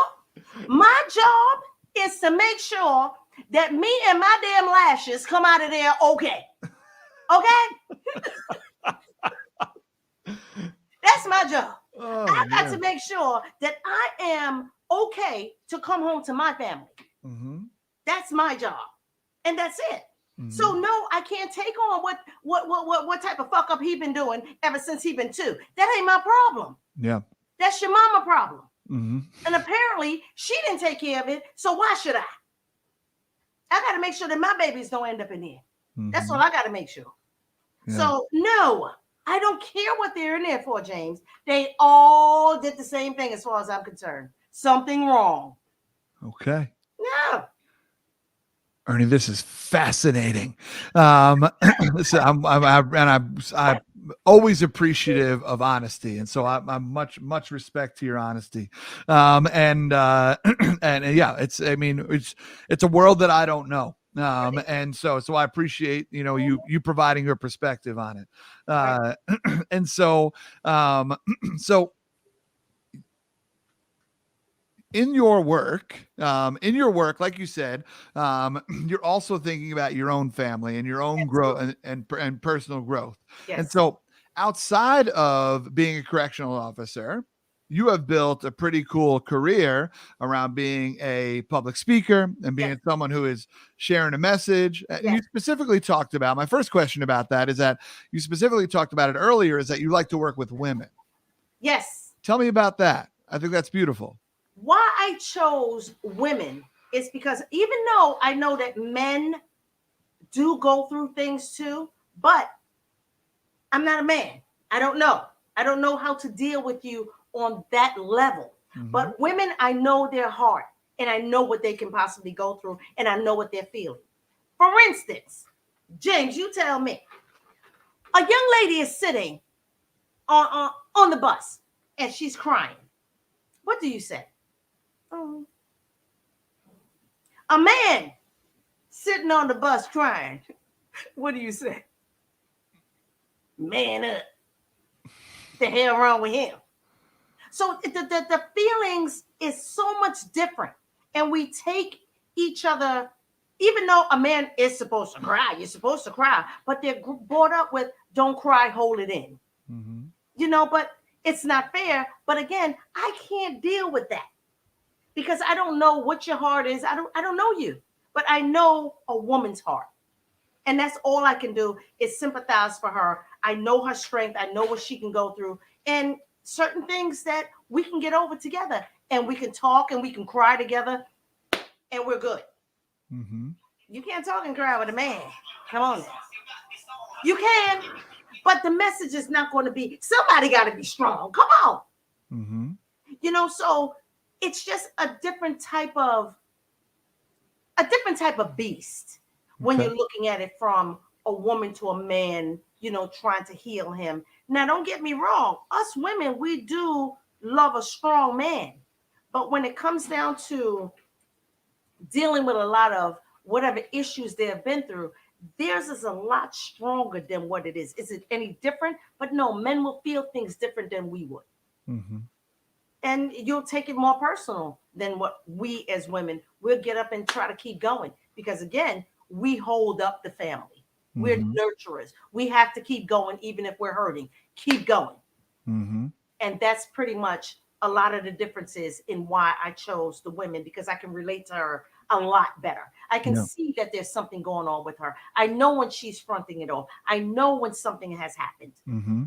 My job is to make sure that me and my damn lashes come out of there okay. Okay? That's my job. I got to make sure that I am okay to come home to my family. That's my job. And that's it. So no, I can't take on what type of fuck up he been doing ever since he been 2. That ain't my problem. Yeah. That's your mama problem. And apparently she didn't take care of it. So why should I? I got to make sure that my babies don't end up in here. That's all I got to make sure. Yeah. So no, I don't care what they're in there for, James. They all did the same thing as far as I'm concerned. Something wrong. Okay. No. Ernie, this is fascinating. I'm always appreciative of honesty, and so I'm much respect to your honesty. And yeah, it's a world that I don't know. And so I appreciate you providing your perspective on it. And so in your work, like you said, you're also thinking about your own family and your own growth and personal growth. Yes. And so outside of being a correctional officer, you have built a pretty cool career around being a public speaker and being someone who is sharing a message. And you specifically talked about, my first question about that is that you specifically talked about it earlier, is that you like to work with women. Yes. Tell me about that. I think that's beautiful. Why I chose women is because even though I know that men do go through things too, but I'm not a man. I don't know. I don't know how to deal with you on that level. But women, I know their heart and I know what they can possibly go through and I know what they're feeling. For instance, James, you tell me, a young lady is sitting on the bus and she's crying. What do you say? Oh. A man sitting on the bus crying. What do you say? Man up. The hell wrong with him? So the feelings is so much different. And we take each other, even though a man is supposed to cry, you're supposed to cry, but they're brought up with don't cry, hold it in. But It's not fair. But again, I can't deal with that because I don't know what your heart is. I don't know you, but I know a woman's heart. And that's all I can do is sympathize for her. I know her strength. I know what she can go through. And certain things that we can get over together. And we can talk and we can cry together. And we're good. Mm-hmm. You can't talk and cry with a man. Come on now. You can. But the message is not going to be, somebody got to be strong. Come on. Mm-hmm. So it's just a different type of beast when you're looking at it from a woman to a man, trying to heal him. Now, don't get me wrong. Us women, we do love a strong man. But when it comes down to dealing with a lot of whatever issues they have been through, theirs is a lot stronger than what it is. Is it any different? But no, men will feel things different than we would. Mm-hmm. And you'll take it more personal than what we as women will get up and try to keep going. Because again, we hold up the family. Mm-hmm. We're nurturers. We have to keep going even if we're hurting. Keep going. Mm-hmm. And that's pretty much a lot of the differences in why I chose the women, because I can relate to her a lot better. I can see that there's something going on with her. I know when she's fronting it off. I know when something has happened. Mm-hmm.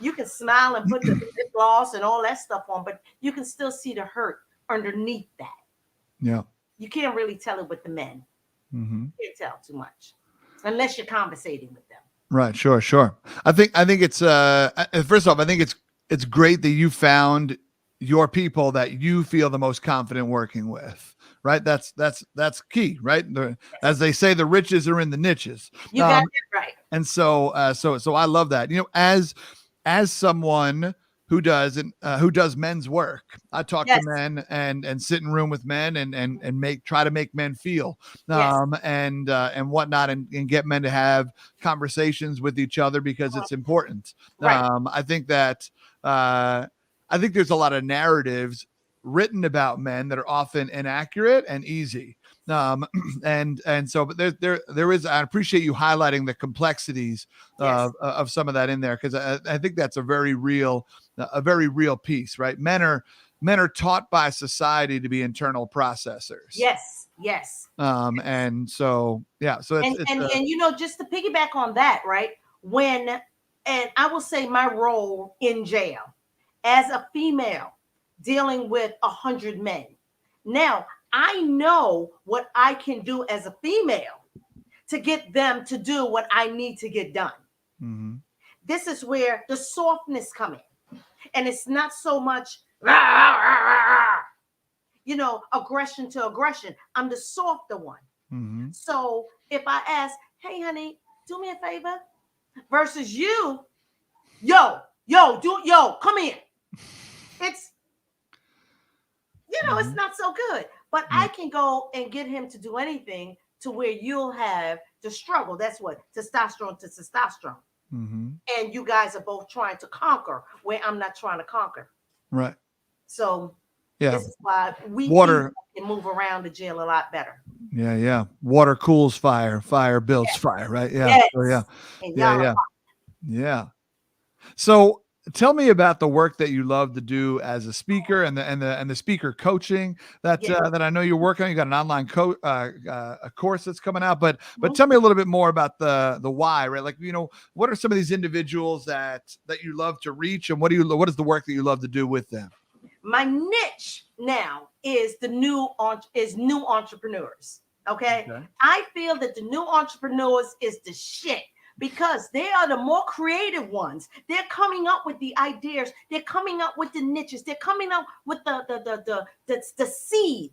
You can smile and put the lip gloss and all that stuff on, but you can still see the hurt underneath that. Yeah. You can't really tell it with the men. Mm-hmm. You can't tell too much unless you're conversating with them. Right. Sure. I think it's first off, I think it's great that you found your people that you feel the most confident working with. Right. That's key. Right. As they say, the riches are in the niches. You got it right. And so I love that. As someone who does men's work, I talk to men and sit in room with men and try to make men feel and whatnot and get men to have conversations with each other because it's important. Right. I think that I think there's a lot of narratives written about men that are often inaccurate and easy. And so, but there is, I appreciate you highlighting the complexities of some of that in there. Cause I think that's a very real piece, right? Men are taught by society to be internal processors. Yes. And so, so and just to piggyback on that, right? And I will say my role in jail as a female dealing with 100 men. Now, I know what I can do as a female to get them to do what I need to get done. Mm-hmm. This is where the softness comes in. And it's not so much, aggression to aggression. I'm the softer one. Mm-hmm. So if I ask, hey, honey, do me a favor, versus you, come in. It's, it's not so good. But I can go and get him to do anything to where you'll have the struggle. That's what testosterone to testosterone. Mm-hmm. And you guys are both trying to conquer where I'm not trying to conquer. Right. So this is why we can move around the jail a lot better. Yeah. Water cools fire. Fire builds fire. Right. Yeah. Yes. So, yeah. So tell me about the work that you love to do as a speaker and the speaker coaching that I know you're working on. You got an online a course that's coming out, but tell me a little bit more about the why, right? Like, what are some of these individuals that you love to reach, and what is the work that you love to do with them? My niche now is new entrepreneurs. Okay. I feel that the new entrepreneurs is the shit, because they are the more creative ones. They're coming up with the ideas. They're coming up with the niches. They're coming up with the seed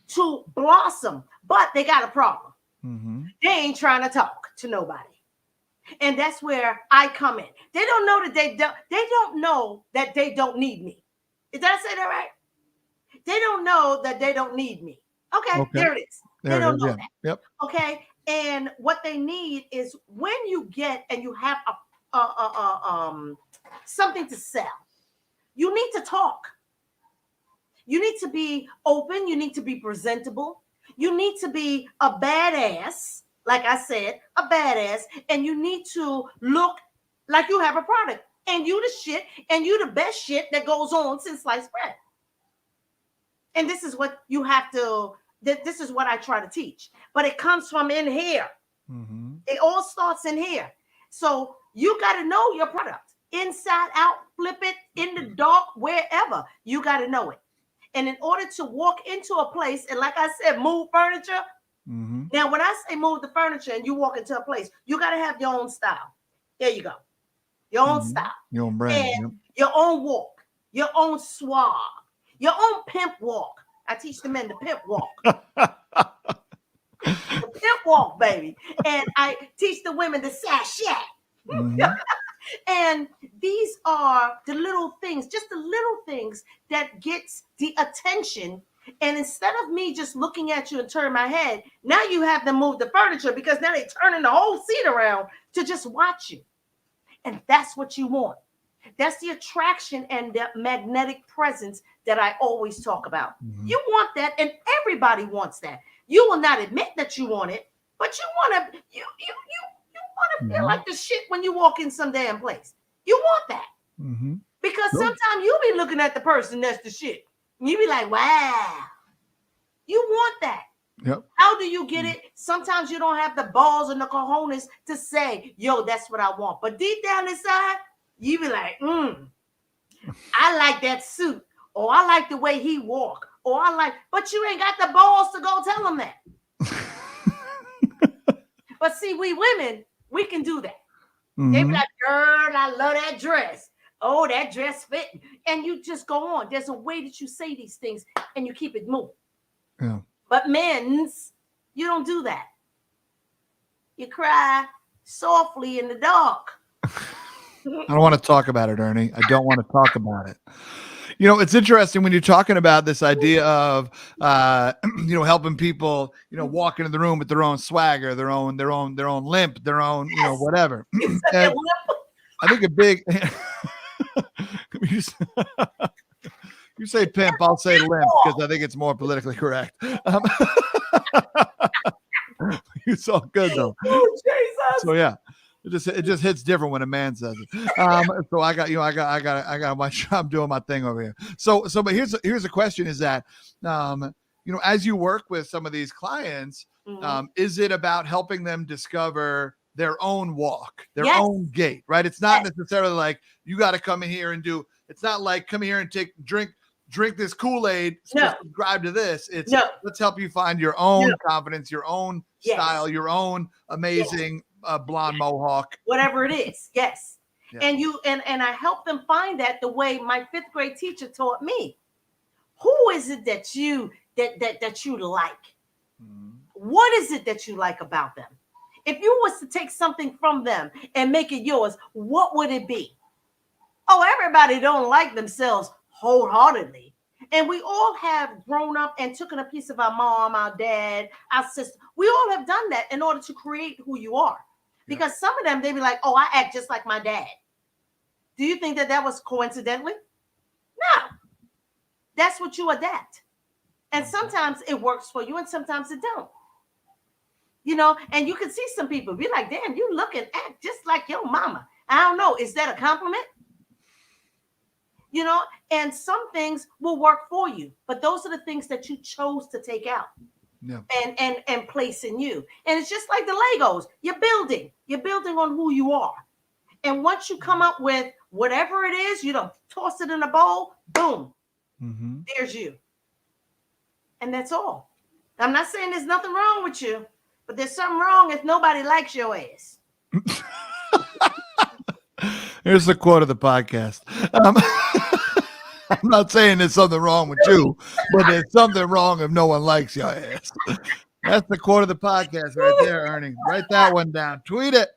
to blossom, but they got a problem. Mm-hmm. They ain't trying to talk to nobody. And that's where I come in. They don't know that they don't know that they don't need me. Did I say that right? They don't know that they don't need me. Okay. There it is. They don't know that. Yep. Okay. And what they need is when you get and you have something to sell, you need to talk. You need to be open. You need to be presentable. You need to be a badass, like I said, a badass, and you need to look like you have a product. and you the shit, and you the best shit that goes on since sliced bread. And this is what you have to, this is what I try to teach. But it comes from in here. Mm-hmm. It all starts in here. So you got to know your product. Inside out, flip it, in the dark, wherever. You got to know it. And in order to walk into a place, and like I said, move furniture. Mm-hmm. Now, when I say move the furniture and you walk into a place, you got to have your own style. There you go. Your own style. Your own brand. And your own walk. Your own suave. Your own pimp walk. I teach the men the pimp walk. The pimp walk, baby. And I teach the women the sashay. Mm-hmm. And these are the little things, just the little things that gets the attention. And instead of me just looking at you and turning my head, now you have them move the furniture because now they're turning the whole seat around to just watch you. And that's what you want. That's the attraction and the magnetic presence that I always talk about. Mm-hmm. You want that, and everybody wants that. You will not admit that you want it, but you want to. You want to feel like the shit when you walk in some damn place. You want that because sometimes you be looking at the person that's the shit, and you be like, "Wow." You want that. Yep. How do you get it? Sometimes you don't have the balls and the cojones to say, "Yo, that's what I want," but deep down inside. You be like, I like that suit, or I like the way he walk, or I like, but you ain't got the balls to go tell him that. But see, we women, we can do that. Mm-hmm. They be like, girl, I love that dress. Oh, that dress fit. And you just go on. There's a way that you say these things and you keep it moving. Yeah. But men's, you don't do that. You cry softly in the dark. I don't want to talk about it, Ernie. I don't want to talk about it. You know, it's interesting when you're talking about this idea of, helping people, walk into the room with their own swagger, their own limp, their own, whatever. And I think a big, you say pimp, I'll say limp because I think it's more politically correct. You're so good though. Oh, Jesus. So yeah. It just hits different when a man says it. So I got my I'm doing my thing over here. So but here's a question is that as you work with some of these clients, is it about helping them discover their own walk, their own gait, right? It's not necessarily like you got to come in here and do. It's not like come here and drink this Kool-Aid, subscribe to this. It's let's help you find your own confidence, your own style, your own amazing blonde mohawk, whatever it is. Yes. Yeah. And I help them find that the way my fifth grade teacher taught me. Who is it that you like? Mm-hmm. What is it that you like about them? If you was to take something from them and make it yours, what would it be? Oh, everybody don't like themselves wholeheartedly. And we all have grown up and taken a piece of our mom, our dad, our sister. We all have done that in order to create who you are. Because some of them, they be like, oh, I act just like my dad. Do you think that was coincidentally? No. That's what you adapt. And sometimes it works for you and sometimes it don't. And you can see some people be like, damn, you look and act just like your mama. I don't know. Is that a compliment? And some things will work for you. But those are the things that you chose to take out. Yeah. And place in you. And it's just like the Legos. You're building on who you are. And once you come up with whatever it is, you don't toss it in a bowl, boom, there's you. And that's all. I'm not saying there's nothing wrong with you, but there's something wrong if nobody likes your ass. Here's the quote of the podcast. I'm not saying there's something wrong with you, but there's something wrong if no one likes your ass. That's the quote of the podcast right there, Ernie. Write that one down. Tweet it.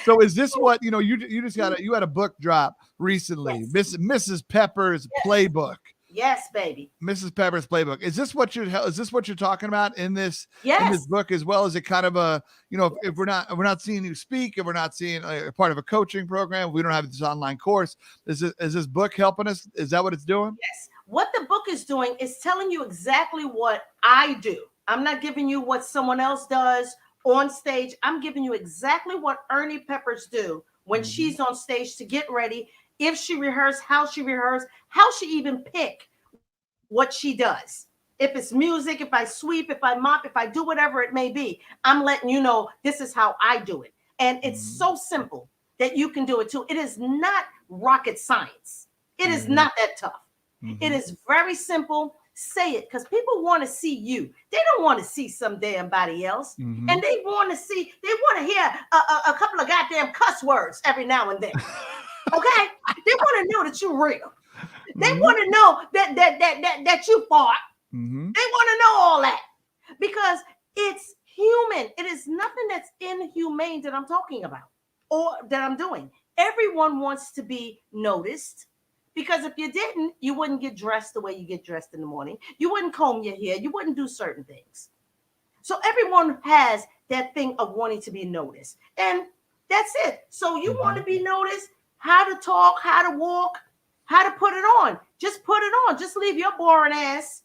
So is this what, you just you had a book drop recently, yes. Mrs. Peppers Playbook. Yes, baby. Mrs. Peppers Playbook. Is this what you're talking about in this book, as well as it kind of a, if we're not seeing you speak, if we're not seeing a part of a coaching program, we don't have this online course. Is this book helping us? Is that what it's doing? Yes. What the book is doing is telling you exactly what I do. I'm not giving you what someone else does on stage. I'm giving you exactly what Ernee Peppers do when she's on stage to get ready. If she rehearsed, how she even pick what she does. If it's music, if I sweep, if I mop, if I do whatever it may be, I'm letting you know this is how I do it. And it's so simple that you can do it too. It is not rocket science. It is not that tough. It is very simple. Say it, because people want to see you. They don't want to see some damn body else. And they want to hear a couple of goddamn cuss words every now and then. Okay? They want to know that you're real. They want to know that you fought. They want to know all that because it's human. It is nothing that's inhumane that I'm talking about or that I'm doing. Everyone wants to be noticed because if you didn't, you wouldn't get dressed the way you get dressed in the morning. You wouldn't comb your hair. You wouldn't do certain things. So everyone has that thing of wanting to be noticed. And that's it. So you want to be noticed, how to talk, how to walk, how to put it on. Just put it on. Just leave your boring ass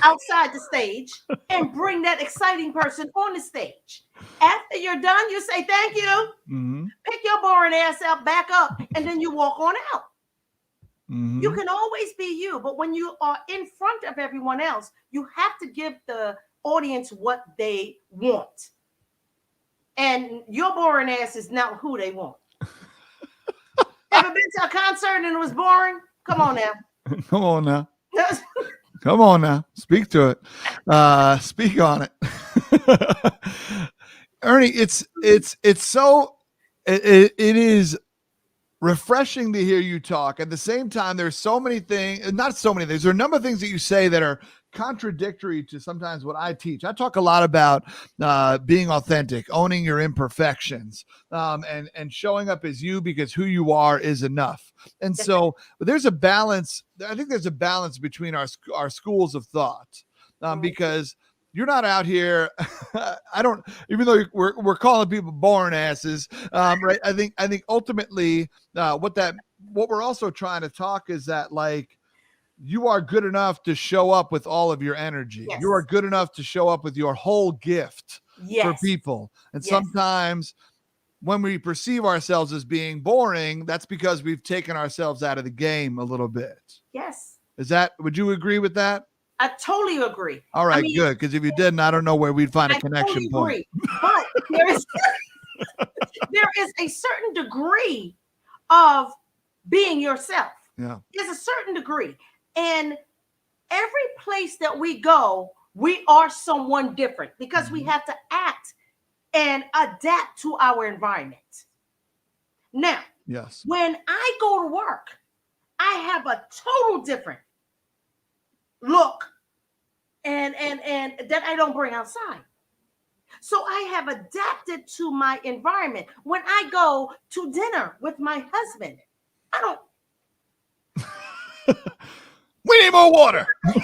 outside the stage and bring that exciting person on the stage. After you're done, you say thank you, pick your boring ass up, back up, and then you walk on out. You can always be you, but when you are in front of everyone else, you have to give the audience what they want. And your boring ass is not who they want. Ever been to a concert and it was boring? Come on now. Come on now. Come on now. Speak to it. Speak on it. Ernee, it is refreshing to hear you talk. At the same time, there's so many things, not so many things. There are a number of things that you say that are contradictory to sometimes what I teach. I talk a lot about being authentic, owning your imperfections, and showing up as you because who you are is enough. And so there's a balance. I think there's a balance between our schools of thought because you're not out here. Even though we're calling people boring asses, right? I think ultimately what we're also trying to talk is that like, you are good enough to show up with all of your energy. Yes. You are good enough to show up with your whole gift for people. And sometimes when we perceive ourselves as being boring, that's because we've taken ourselves out of the game a little bit. Yes. Would you agree with that? I totally agree. All right, good. Because if you didn't, I don't know where we'd find a connection point. But there is a certain degree of being yourself. Yeah. There's a certain degree. And every place that we go, we are someone different because we have to act and adapt to our environment. Now, yes, when I go to work, I have a total different look and that I don't bring outside. So I have adapted to my environment. When I go to dinner with my husband, I don't. We need more water. Do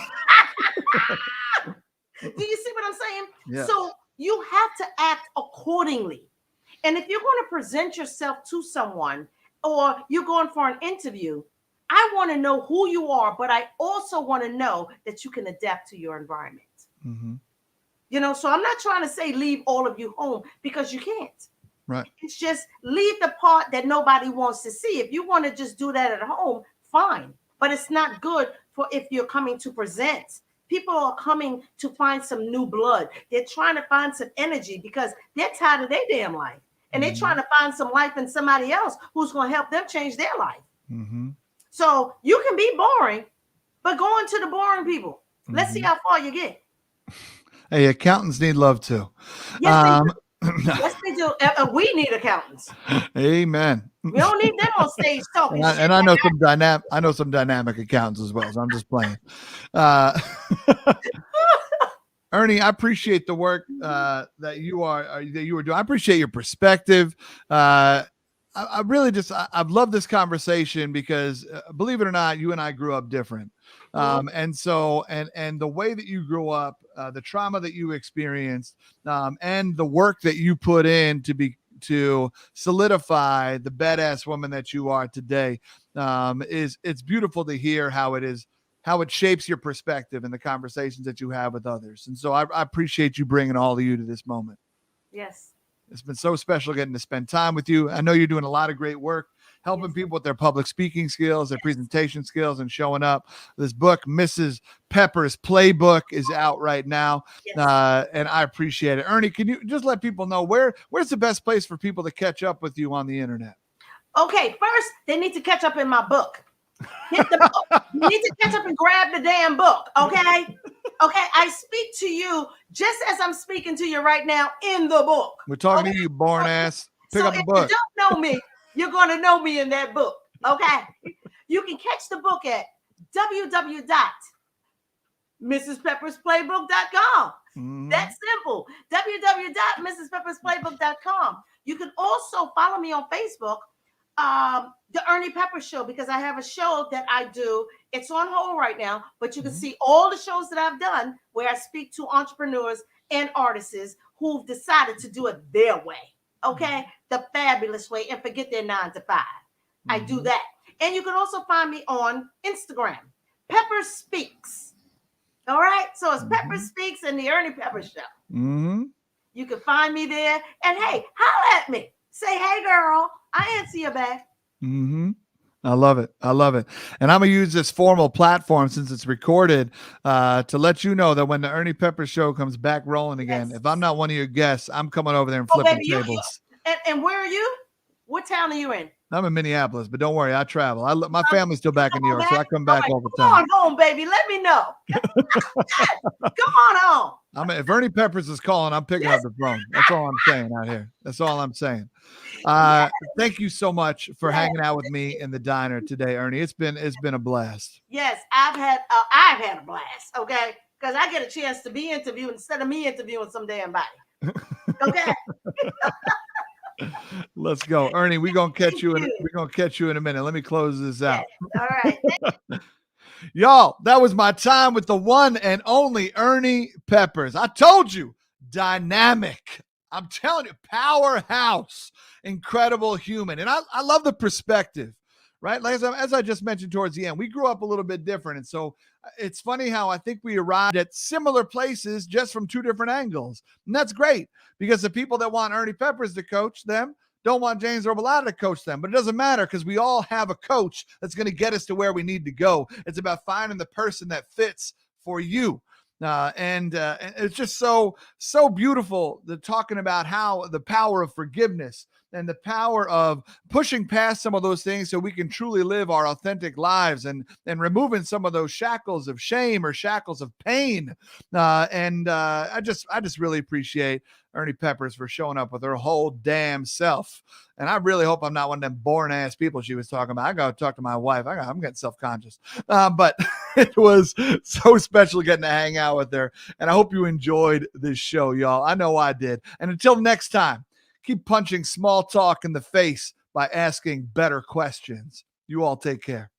you see what I'm saying? Yes. So you have to act accordingly. And if you're going to present yourself to someone or you're going for an interview, I want to know who you are, but I also want to know that you can adapt to your environment. You know, so I'm not trying to say leave all of you home because you can't. Right. It's just leave the part that nobody wants to see. If you want to just do that at home, fine. But it's not good for if you're coming to present. People are coming to find some new blood. They're trying to find some energy because they're tired of their damn life. And they're trying to find some life in somebody else who's going to help them change their life. So you can be boring, but go into the boring people. Let's see how far you get. Hey, accountants need love too. Yes, they do. Yes, they do. We need accountants. Amen. We don't need them on stage talking. And I know some dynamic accountants as well. So I'm just playing. Ernee, I appreciate the work that you are doing. I appreciate your perspective. I've loved this conversation because believe it or not, you and I grew up different. And the way that you grew up, the trauma that you experienced, and the work that you put in to solidify the badass woman that you are today, it's beautiful to hear how it shapes your perspective and the conversations that you have with others. And so I appreciate you bringing all of you to this moment. Yes. It's been so special getting to spend time with you. I know you're doing a lot of great work, helping people with their public speaking skills, their presentation skills, and showing up. This book, Mrs. Peppers Playbook, is out right now, and I appreciate it. Ernie, can you just let people know where's the best place for people to catch up with you on the internet? Okay, first, they need to catch up in my book. Get the book. You need to catch up and grab the damn book, okay? Okay, I speak to you just as I'm speaking to you right now in the book. We're talking to you, born ass. Pick up the book. If you don't know me, you're going to know me in that book, okay? You can catch the book at www.mrspeppersplaybook.com. That's simple. www.mrspeppersplaybook.com. You can also follow me on Facebook, the Ernee Peppers Show, because I have a show that I do. It's on hold right now, but you can see all the shows that I've done where I speak to entrepreneurs and artists who've decided to do it their way, okay? The fabulous way, and forget their 9 to 5. I do that. And you can also find me on Instagram, Peppers Speaks. All right? So it's Peppers Speaks and the Ernee Peppers Show. You can find me there. And hey, holla at me. Say, hey, girl, I answer you back. I love it. I love it. And I'm going to use this formal platform since it's recorded to let you know that when the Ernee Peppers Show comes back rolling again, if I'm not one of your guests, I'm coming over there and flipping tables. And where are you? What town are you in? I'm in Minneapolis, but don't worry, I travel. My family's still back in New York, so I come back all the time. Come on home, baby. Let me know. Come on home. If Ernee Peppers is calling, I'm picking up the phone. That's all I'm saying out here. That's all I'm saying. Thank you so much for hanging out with me in the diner today, Ernee. It's been a blast. Yes, I've had a blast. Okay, because I get a chance to be interviewed instead of me interviewing some damn body. Okay. Let's go, Ernee. We're gonna catch you in a minute. Let me close this out. All right. Y'all, that was my time with the one and only Ernee Peppers. I told you, dynamic. I'm telling you, powerhouse, incredible human. And I love the perspective, right? Like as I just mentioned towards the end, we grew up a little bit different. And so it's funny how I think we arrived at similar places just from two different angles. And that's great because the people that want Ernee Peppers to coach them don't want James Robillard to coach them, but it doesn't matter because we all have a coach that's going to get us to where we need to go. It's about finding the person that fits for you. And it's just so beautiful talking about how the power of forgiveness and the power of pushing past some of those things so we can truly live our authentic lives and removing some of those shackles of shame or shackles of pain. I just really appreciate Ernee Peppers for showing up with her whole damn self. And I really hope I'm not one of them boring ass people she was talking about. I got to talk to my wife. I'm getting self-conscious. But it was so special getting to hang out with her. And I hope you enjoyed this show, y'all. I know I did. And until next time, keep punching small talk in the face by asking better questions. You all take care.